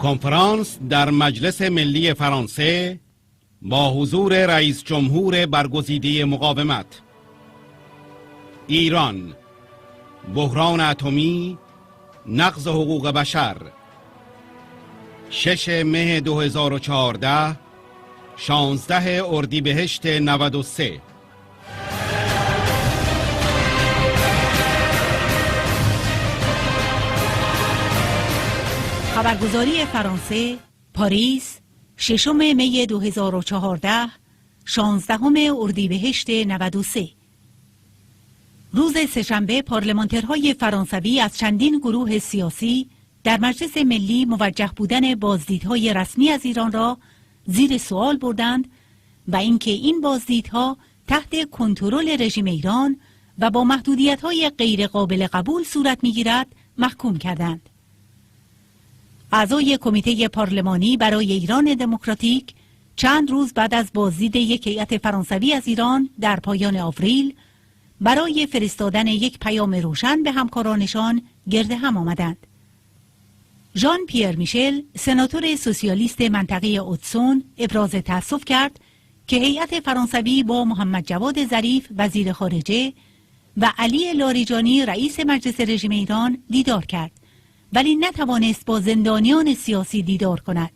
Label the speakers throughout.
Speaker 1: کنفرانس در مجلس ملی فرانسه با حضور رئیس جمهور برگزیده مقاومت. ایران، بحران اتمی، نقض حقوق بشر. 6 مه 2014، 16 اردیبهشت 93.
Speaker 2: خبرگزاری فرانسه، پاریس، 6 می 2014، 16 اردیبهشت 93. روز سه‌شنبه پارلمانترهای فرانسوی از چندین گروه سیاسی در مجلس ملی موجه بودن بازدیدهای رسمی از ایران را زیر سوال بردند و اینکه این بازدیدها تحت کنترل رژیم ایران و با محدودیت‌های غیر قابل قبول صورت می‌گیرد محکوم کردند. اعضای کمیته پارلمانی برای ایران دموکراتیک چند روز بعد از بازدید یک هیئت فرانسوی از ایران در پایان آوریل برای فرستادن یک پیام روشن به همکارانشان گرد هم آمدند. ژان پیر میشل، سناتور سوسیالیست منطقه اوتسون، ابراز تأسف کرد که هیئت فرانسوی با محمد جواد ظریف وزیر خارجه و علی لاریجانی رئیس مجلس رژیم ایران دیدار کرد، ولی نتوانست با زندانیان سیاسی دیدار کند.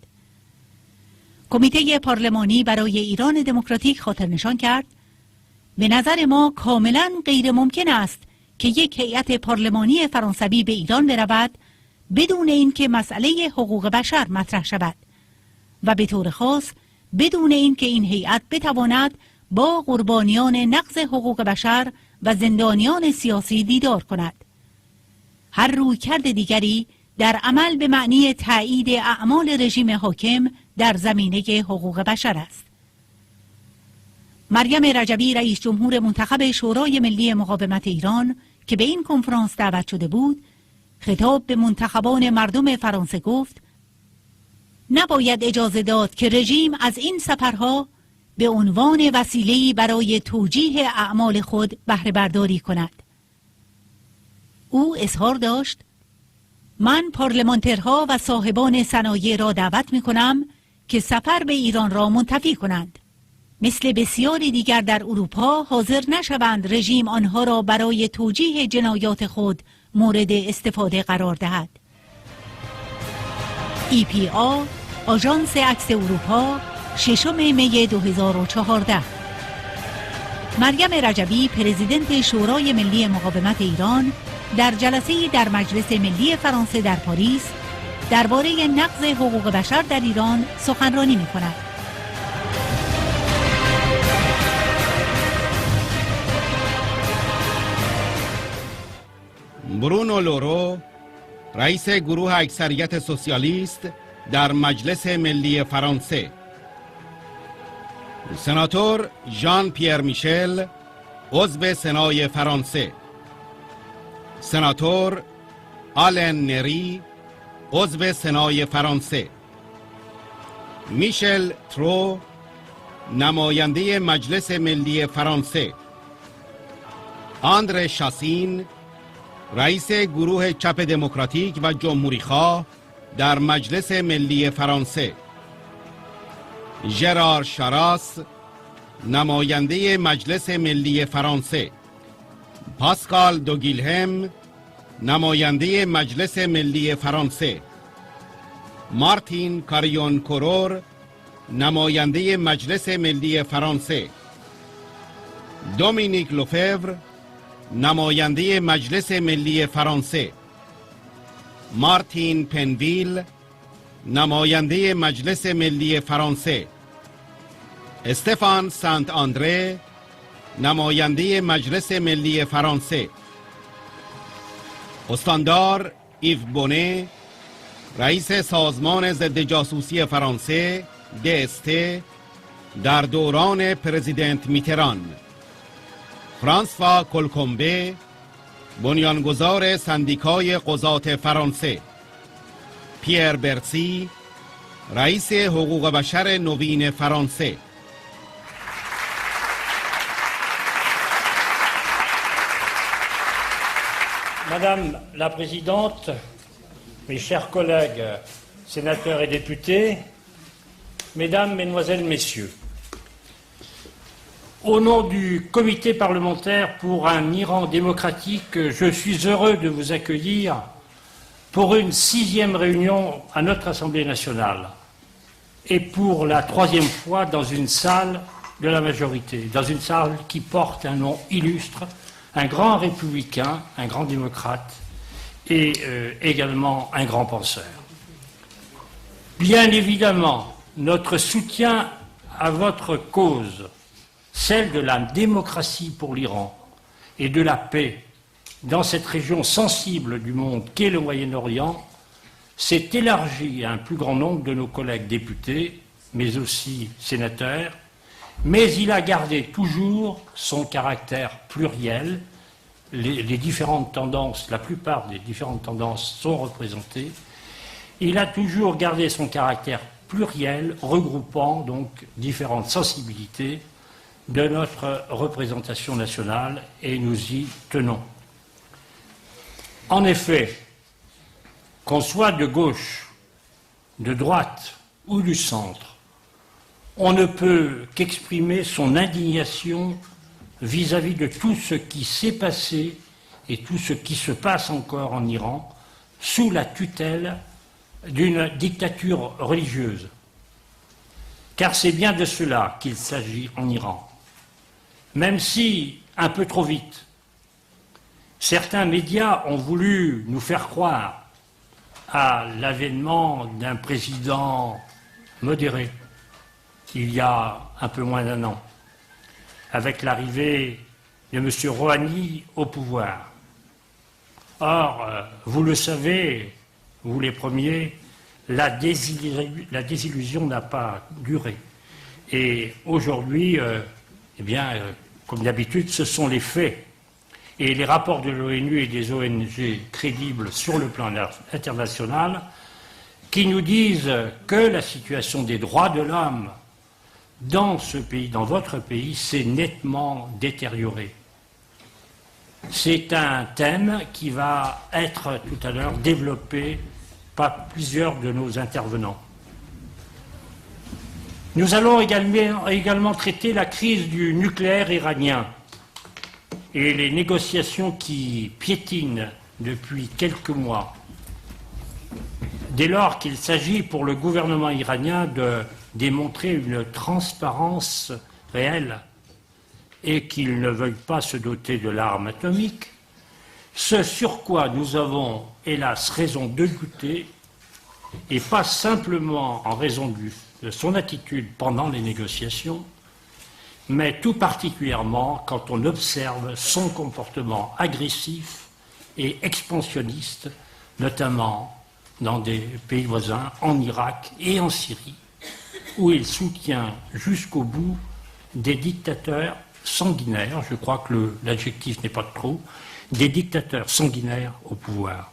Speaker 2: کمیته پارلمانی برای ایران دموکراتیک خاطر نشان کرد: به نظر ما کاملا غیر ممکن است که یک هیئت پارلمانی فرانسوی به ایران برود بدون اینکه مسئله حقوق بشر مطرح شود و به طور خاص بدون اینکه این هیئت بتواند با قربانیان نقض حقوق بشر و زندانیان سیاسی دیدار کند. هر رویکرد دیگری در عمل به معنی تایید اعمال رژیم حاکم در زمینه حقوق بشر است. مریم رجبی، رئیس جمهور منتخب شورای ملی مقاومت ایران که به این کنفرانس دعوت شده بود، خطاب به منتخبان مردم فرانسه گفت: نباید اجازه داد که رژیم از این سفرها به عنوان وسیله‌ای برای توجیه اعمال خود بهره برداری کند. او اظهار داشت: من پارلمانترها و صاحبان صنایع را دعوت می کنم که سفر به ایران را منتفی کنند. مثل بسیاری دیگر در اروپا حاضر نشوند رژیم آنها را برای توجیه جنایات خود مورد استفاده قرار دهد. EPA، آژانس عکس اروپا، 6 می 2014. مریم رجبی، پرزیدنت شورای ملی مقاومت ایران، در جلسه‌ای در مجلس ملی فرانسه در پاریس درباره نقض حقوق بشر در ایران سخنرانی می‌کند.
Speaker 1: برونو لورو، رئیس گروه اکثریت سوسیالیست در مجلس ملی فرانسه. سناتور ژان پیر میشل، عضو سنای فرانسه. سناتور آلن نری، عضو سنای فرانسه. میشل ترو، نماینده مجلس ملی فرانسه. آندره شاسین، رئیس گروه چپ دموکراتیک و جمهوری‌خواه در مجلس ملی فرانسه. ژرار شاراس، نماینده مجلس ملی فرانسه. پاسکال دوگیلهم، نماینده مجلس ملی فرانسه. مارتین کاریون کورور، نماینده مجلس ملی فرانسه. دومینیک لوفور، نماینده مجلس ملی فرانسه. مارتین پنویل، نماینده مجلس ملی فرانسه. استفان سانت آندره، نماینده مجلس ملی فرانسه. استاندار ایو بونه، رئیس سازمان ضد جاسوسی فرانسه DST در دوران پرزیدنت میتران. فرانسوا کلکومبه، بنیانگذار سندیکای قضات فرانسه. پیر برسی، رئیس حقوق بشر نوین فرانسه.
Speaker 3: Madame la Présidente, mes chers collègues, sénateurs et députés, Mesdames, Mesdemoiselles, Messieurs, au nom du Comité parlementaire pour un Iran démocratique, je suis heureux de vous accueillir pour une 6e réunion à notre Assemblée nationale et pour la 3e fois dans une salle de la majorité, dans une salle qui porte un nom illustre, un grand républicain, un grand démocrate et également un grand penseur. Bien évidemment, notre soutien à votre cause, celle de la démocratie pour l'Iran et de la paix dans cette région sensible du monde qu'est le Moyen-Orient, s'est élargi à un plus grand nombre de nos collègues députés, mais aussi sénateurs, mais il a gardé toujours son caractère pluriel. Les différentes tendances, la plupart des différentes tendances sont représentées. Il a toujours gardé son caractère pluriel, regroupant donc différentes sensibilités de notre représentation nationale, et nous y tenons. En effet, qu'on soit de gauche, de droite ou du centre, on ne peut qu'exprimer son indignation vis-à-vis de tout ce qui s'est passé et tout ce qui se passe encore en Iran sous la tutelle d'une dictature religieuse. Car c'est bien de cela qu'il s'agit en Iran. Même si, un peu trop vite, certains médias ont voulu nous faire croire à l'avènement d'un président modéré, il y a un peu moins d'1 an, avec l'arrivée de M. Rouhani au pouvoir. Or, vous le savez, vous les premiers, la désillusion n'a pas duré. Et aujourd'hui, comme d'habitude, ce sont les faits et les rapports de l'ONU et des ONG crédibles sur le plan international qui nous disent que la situation des droits de l'homme dans ce pays, dans votre pays, s'est nettement détériorée. C'est un thème qui va être tout à l'heure développé par plusieurs de nos intervenants. Nous allons également traiter la crise du nucléaire iranien et les négociations qui piétinent depuis quelques mois, dès lors qu'il s'agit pour le gouvernement iranien de démontrer une transparence réelle et qu'il ne veuille pas se doter de l'arme atomique, ce sur quoi nous avons, hélas, raison de douter, et pas simplement en raison de son attitude pendant les négociations, mais tout particulièrement quand on observe son comportement agressif et expansionniste, notamment dans des pays voisins, en Irak et en Syrie, où il soutient jusqu'au bout des dictateurs sanguinaires, je crois que l'adjectif n'est pas de trop, des dictateurs sanguinaires au pouvoir.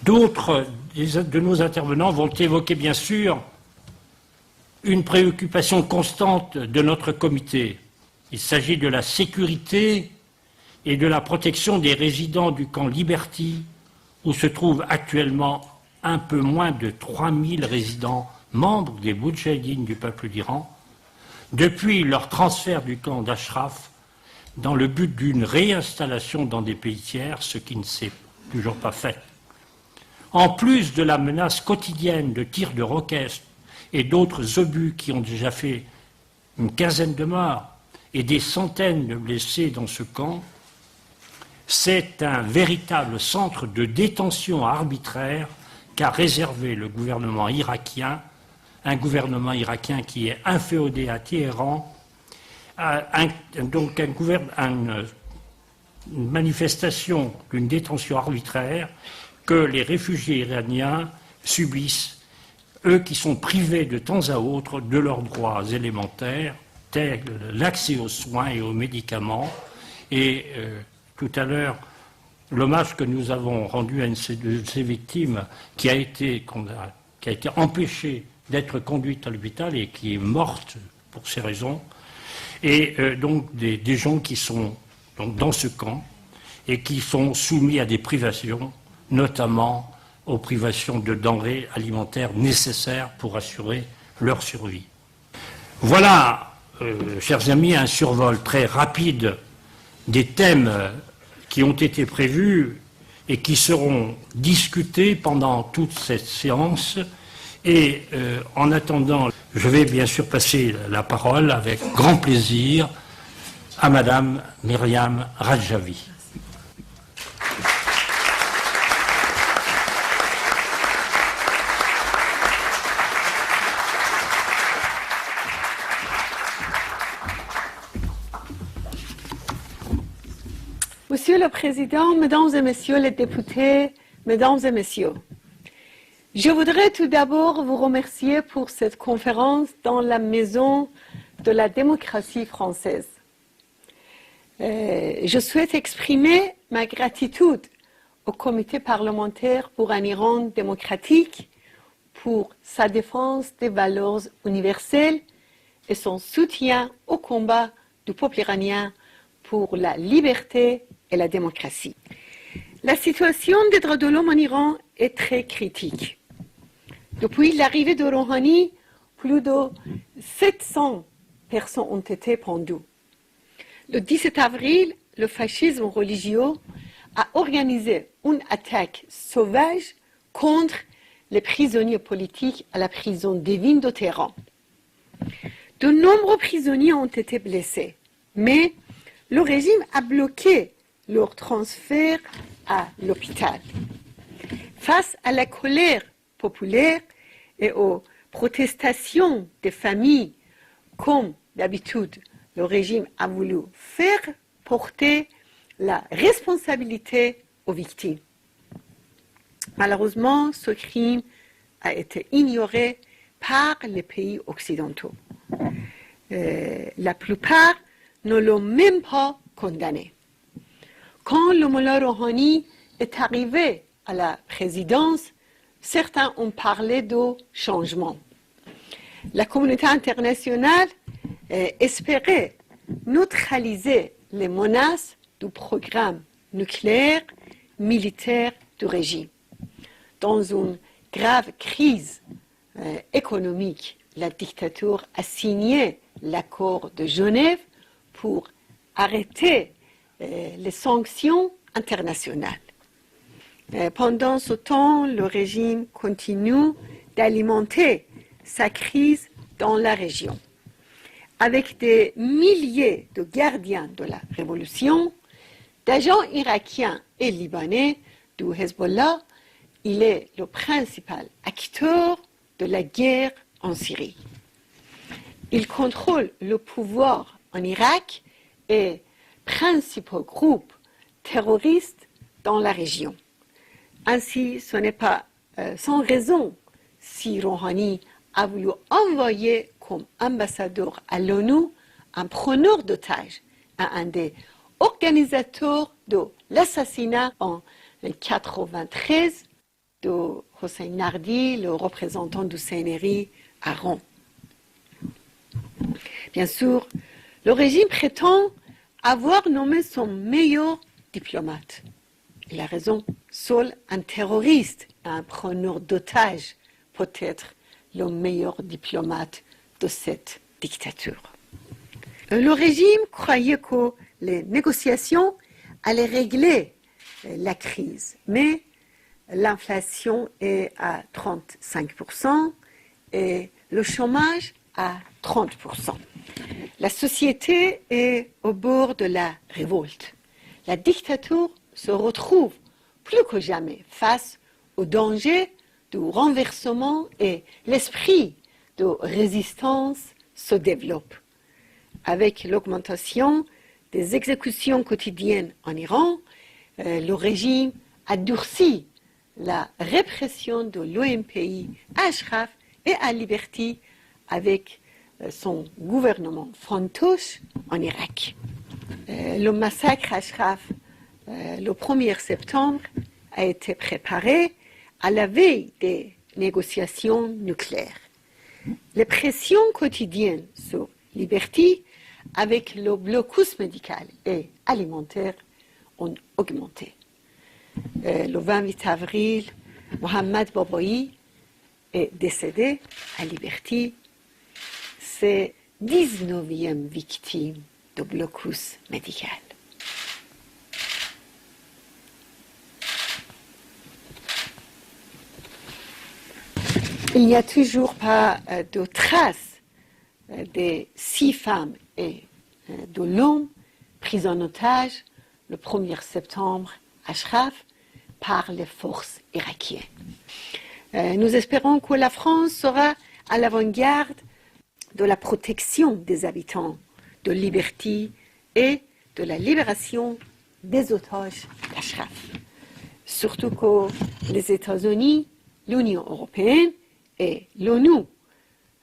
Speaker 3: D'autres de nos intervenants vont évoquer bien sûr une préoccupation constante de notre comité. Il s'agit de la sécurité et de la protection des résidents du camp Liberty, où se trouvent actuellement un peu moins de 3000 résidents membres des Moudjahidines du peuple d'Iran, depuis leur transfert du camp d'Ashraf dans le but d'une réinstallation dans des pays tiers, ce qui ne s'est toujours pas fait. En plus de la menace quotidienne de tirs de roquettes et d'autres obus qui ont déjà fait une quinzaine de morts et des centaines de blessés dans ce camp, c'est un véritable centre de détention arbitraire qu'a réservé le gouvernement irakien, un gouvernement irakien qui est inféodé à Téhéran, donc une manifestation d'une détention arbitraire que les réfugiés iraniens subissent, eux qui sont privés de temps à autre de leurs droits élémentaires, tels l'accès aux soins et aux médicaments. Et tout à l'heure, l'hommage que nous avons rendu à une de ces victimes qui a été empêchée d'être conduite à l'hôpital et qui est morte pour ces raisons, et donc des gens qui sont donc dans ce camp et qui sont soumis à des privations, notamment aux privations de denrées alimentaires nécessaires pour assurer leur survie. Voilà, chers amis, un survol très rapide des thèmes qui ont été prévus et qui seront discutés pendant toute cette séance. Et en attendant, je vais bien sûr passer la parole avec grand plaisir à Madame Myriam Radjavi.
Speaker 4: Monsieur le Président, Mesdames et Messieurs les députés, Mesdames et Messieurs, je voudrais tout d'abord vous remercier pour cette conférence dans la Maison de la démocratie française. Je souhaite exprimer ma gratitude au Comité parlementaire pour un Iran démocratique pour sa défense des valeurs universelles et son soutien au combat du peuple iranien pour la liberté et la démocratie. La situation des droits de l'homme en Iran est très critique. Depuis l'arrivée de Rouhani, plus de 700 personnes ont été pendues. Le 17 avril, le fascisme religieux a organisé une attaque sauvage contre les prisonniers politiques à la prison d'Evin de Téhéran. De nombreux prisonniers ont été blessés, mais le régime a bloqué leur transfert à l'hôpital. Face à la colère populaire et aux protestations des familles, comme d'habitude, le régime a voulu faire porter la responsabilité aux victimes. Malheureusement, ce crime a été ignoré par les pays occidentaux. La plupart ne l'ont même pas condamné. Quand le Mollah Rouhani est arrivé à la présidence, certains ont parlé de changement. La communauté internationale espérait neutraliser les menaces du programme nucléaire militaire du régime. Dans une grave crise économique, la dictature a signé l'accord de Genève pour arrêter les sanctions internationales. Pendant ce temps, le régime continue d'alimenter sa crise dans la région. Avec des milliers de gardiens de la révolution, d'agents irakiens et libanais du Hezbollah, il est le principal acteur de la guerre en Syrie. Il contrôle le pouvoir en Irak et principaux groupes terroristes dans la région. Ainsi, ce n'est pas sans raison si Rouhani a voulu envoyer comme ambassadeur à l'ONU un preneur d'otages à un des organisateurs de l'assassinat en 1993 de Hossein Nardi, le représentant du CNRI à Rome. Bien sûr, le régime prétend avoir nommé son meilleur diplomate. Il a raison, seul un terroriste, un preneur d'otages, peut être le meilleur diplomate de cette dictature. Le régime croyait que les négociations allaient régler la crise, mais l'inflation est à 35% et le chômage à 30%. La société est au bord de la révolte. La dictature se retrouve plus que jamais face au danger du renversement et l'esprit de résistance se développe. Avec l'augmentation des exécutions quotidiennes en Iran, le régime a durci la répression de l'OMPI à Ashraf et à Liberty avec son gouvernement fantoche en Irak. Le massacre à Ashraf le 1er septembre a été préparé à la veille des négociations nucléaires. Les pressions quotidiennes sur Liberty avec le blocus médical et alimentaire ont augmenté. Le 28 avril, Mohamed Babaï est décédé à Liberty. C'est 19e victime de blocus médical. Il n'y a toujours pas de traces des 6 femmes et de l'homme pris en otage le 1er septembre à Ashraf par les forces irakiennes. Nous espérons que la France sera à l'avant-garde de la protection des habitants de Liberty et de la libération des otages d'Ashraf. Surtout que les États-Unis, l'Union européenne et l'ONU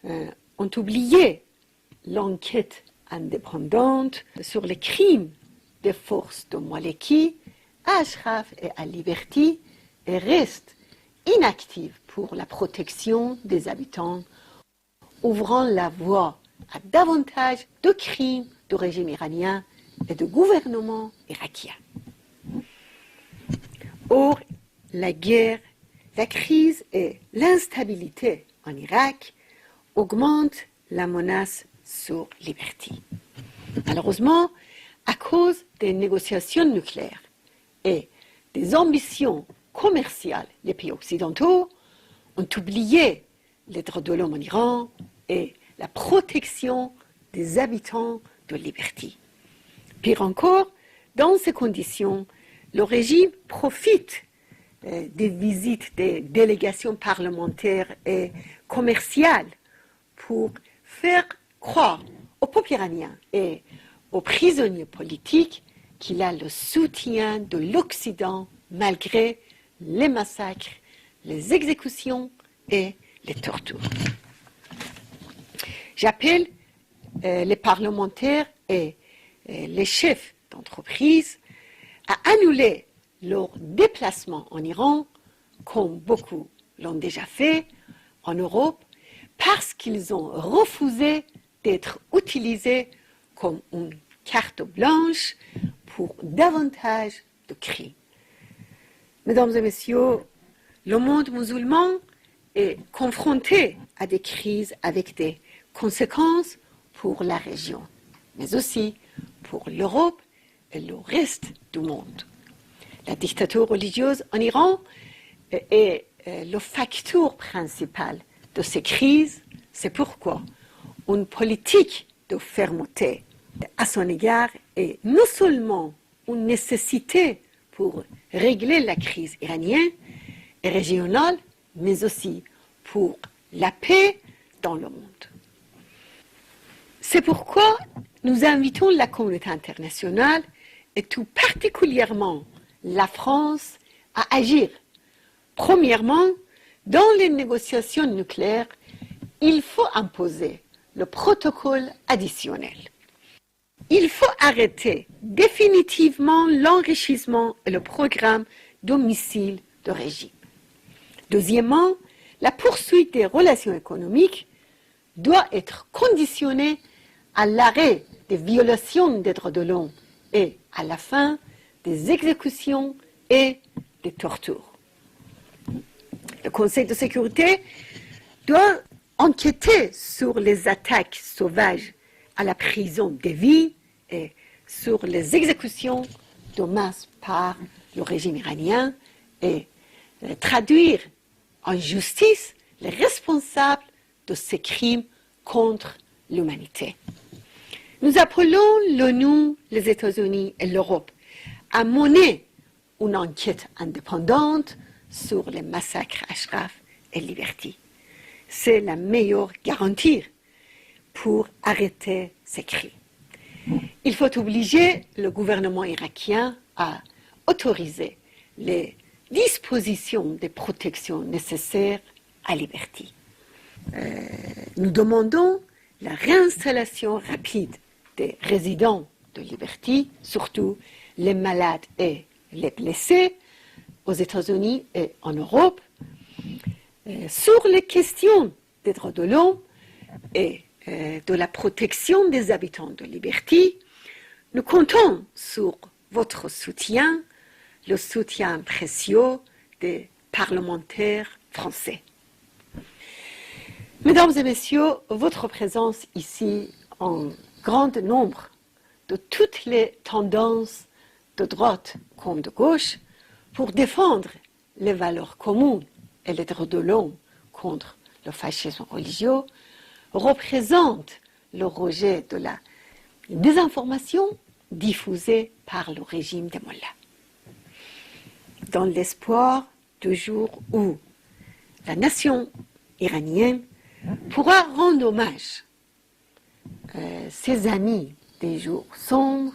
Speaker 4: ont oublié l'enquête indépendante sur les crimes des forces de Maliki à Ashraf et à Liberty et restent inactives pour la protection des habitants, ouvrant la voie à davantage de crimes du régime iranien et du gouvernement irakien. Or, la guerre, la crise et l'instabilité en Irak augmentent la menace sur Liberty. Malheureusement, à cause des négociations nucléaires et des ambitions commerciales des pays occidentaux, ont oublié les droits de l'homme en Iran et la protection des habitants de Liberty. Pire encore, dans ces conditions, le régime profite des visites des délégations parlementaires et commerciales pour faire croire aux peuples iraniens et aux prisonniers politiques qu'il a le soutien de l'Occident malgré les massacres, les exécutions et les tortures. J'appelle les parlementaires et les chefs d'entreprise à annuler leur déplacement en Iran, comme beaucoup l'ont déjà fait en Europe, parce qu'ils ont refusé d'être utilisés comme une carte blanche pour davantage de crimes. Mesdames et messieurs, le monde musulman est confronté à des crises avec des conséquences pour la région, mais aussi pour l'Europe et le reste du monde. La dictature religieuse en Iran est le facteur principal de ces crises. C'est pourquoi une politique de fermeté à son égard est non seulement une nécessité pour régler la crise iranienne et régionale, mais aussi pour la paix dans le monde. C'est pourquoi nous invitons la communauté internationale et tout particulièrement la France à agir. Premièrement, dans les négociations nucléaires, il faut imposer le protocole additionnel. Il faut arrêter définitivement l'enrichissement et le programme de missiles de régime. Deuxièmement, la poursuite des relations économiques doit être conditionnée à l'arrêt des violations des droits de l'homme et à la fin des exécutions et des tortures. Le Conseil de sécurité doit enquêter sur les attaques sauvages à la prison d'Evin et sur les exécutions de masse par le régime iranien et traduire en justice les responsables de ces crimes contre l'humanité. Nous appelons l'ONU, les États-Unis et l'Europe à mener une enquête indépendante sur les massacres Ashraf et Liberty. C'est la meilleure garantie pour arrêter ces crimes. Il faut obliger le gouvernement irakien à autoriser les dispositions de protection nécessaires à Liberty. Nous demandons la réinstallation rapide des résidents de Liberty, surtout les malades et les blessés, aux États-Unis et en Europe. Sur les questions des droits de l'homme et de la protection des habitants de Liberty, nous comptons sur votre soutien, le soutien précieux des parlementaires français. Mesdames et messieurs, votre présence ici en grand nombre de toutes les tendances de droite comme de gauche pour défendre les valeurs communes et les droits de l'homme contre le fascisme religieux représente le rejet de la désinformation diffusée par le régime des mollahs. Dans l'espoir du jour où la nation iranienne pourra rendre hommage à ses amis des jours sombres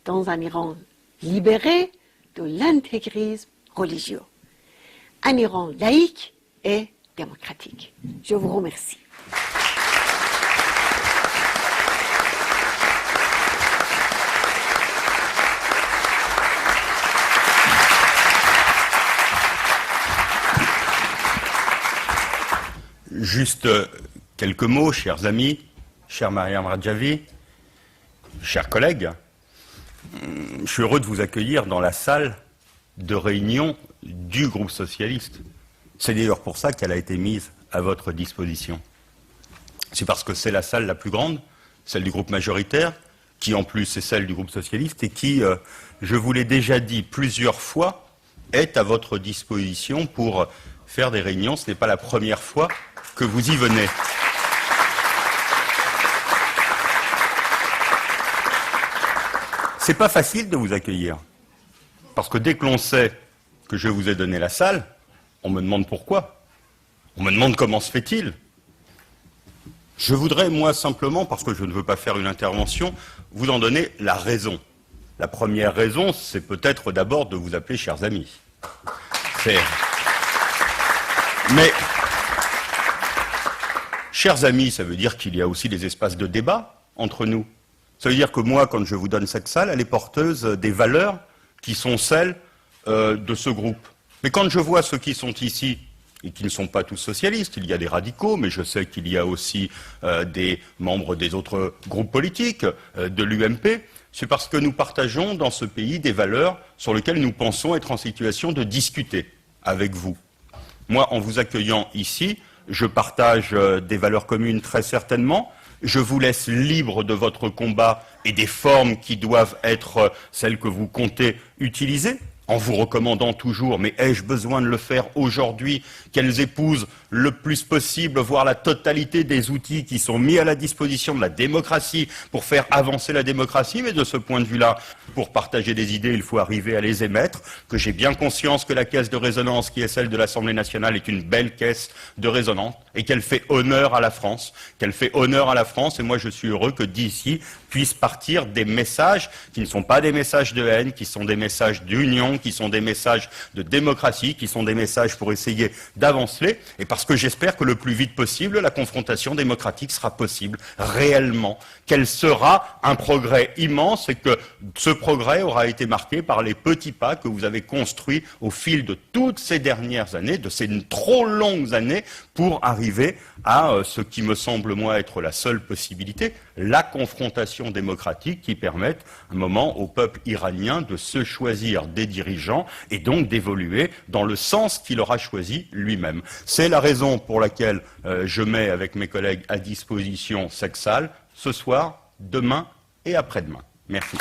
Speaker 4: dans un Iran libéré de l'intégrisme religieux, un Iran laïque et démocratique. Je vous remercie.
Speaker 5: Juste quelques mots, chers amis, chère Mariam Radjavi, chers collègues. Je suis heureux de vous accueillir dans la salle de réunion du groupe socialiste. C'est d'ailleurs pour ça qu'elle a été mise à votre disposition. C'est parce que c'est la salle la plus grande, celle du groupe majoritaire, qui en plus est celle du groupe socialiste et qui, je vous l'ai déjà dit plusieurs fois, est à votre disposition pour faire des réunions. Ce n'est pas la première fois que vous y venez. C'est pas facile de vous accueillir. Parce que dès que l'on sait que je vous ai donné la salle, on me demande pourquoi. On me demande comment se fait-il. Je voudrais, moi, simplement, parce que je ne veux pas faire une intervention, vous en donner la raison. La première raison, c'est peut-être d'abord de vous appeler chers amis. Mais, chers amis, ça veut dire qu'il y a aussi des espaces de débat entre nous. Ça veut dire que moi, quand je vous donne cette salle, elle est porteuse des valeurs qui sont celles de ce groupe. Mais quand je vois ceux qui sont ici, et qui ne sont pas tous socialistes, il y a des radicaux, mais je sais qu'il y a aussi des membres des autres groupes politiques, de l'UMP, c'est parce que nous partageons dans ce pays des valeurs sur lesquelles nous pensons être en situation de discuter avec vous. Moi, en vous accueillant ici, je partage des valeurs communes très certainement. Je vous laisse libre de votre combat et des formes qui doivent être celles que vous comptez utiliser, en vous recommandant toujours, mais ai-je besoin de le faire aujourd'hui, qu'elles épousent le plus possible, voire la totalité des outils qui sont mis à la disposition de la démocratie pour faire avancer la démocratie, mais de ce point de vue-là, pour partager des idées, il faut arriver à les émettre, que j'ai bien conscience que la caisse de résonance qui est celle de l'Assemblée nationale est une belle caisse de résonance et qu'elle fait honneur à la France, et moi je suis heureux que d'ici puissent partir des messages qui ne sont pas des messages de haine, qui sont des messages d'union, qui sont des messages de démocratie, qui sont des messages pour essayer d'avancer, et parce que j'espère que le plus vite possible, la confrontation démocratique sera possible, réellement, qu'elle sera un progrès immense et que ce progrès aura été marqué par les petits pas que vous avez construits au fil de toutes ces dernières années, de ces trop longues années, pour arriver à ce qui me semble, moi, être la seule possibilité, la confrontation démocratique qui permette un moment au peuple iranien de se choisir des dirigeants et donc d'évoluer dans le sens qu'il aura choisi lui-même. C'est la raison pour laquelle je mets avec mes collègues à disposition cette salle ce soir, demain et après-demain. Merci.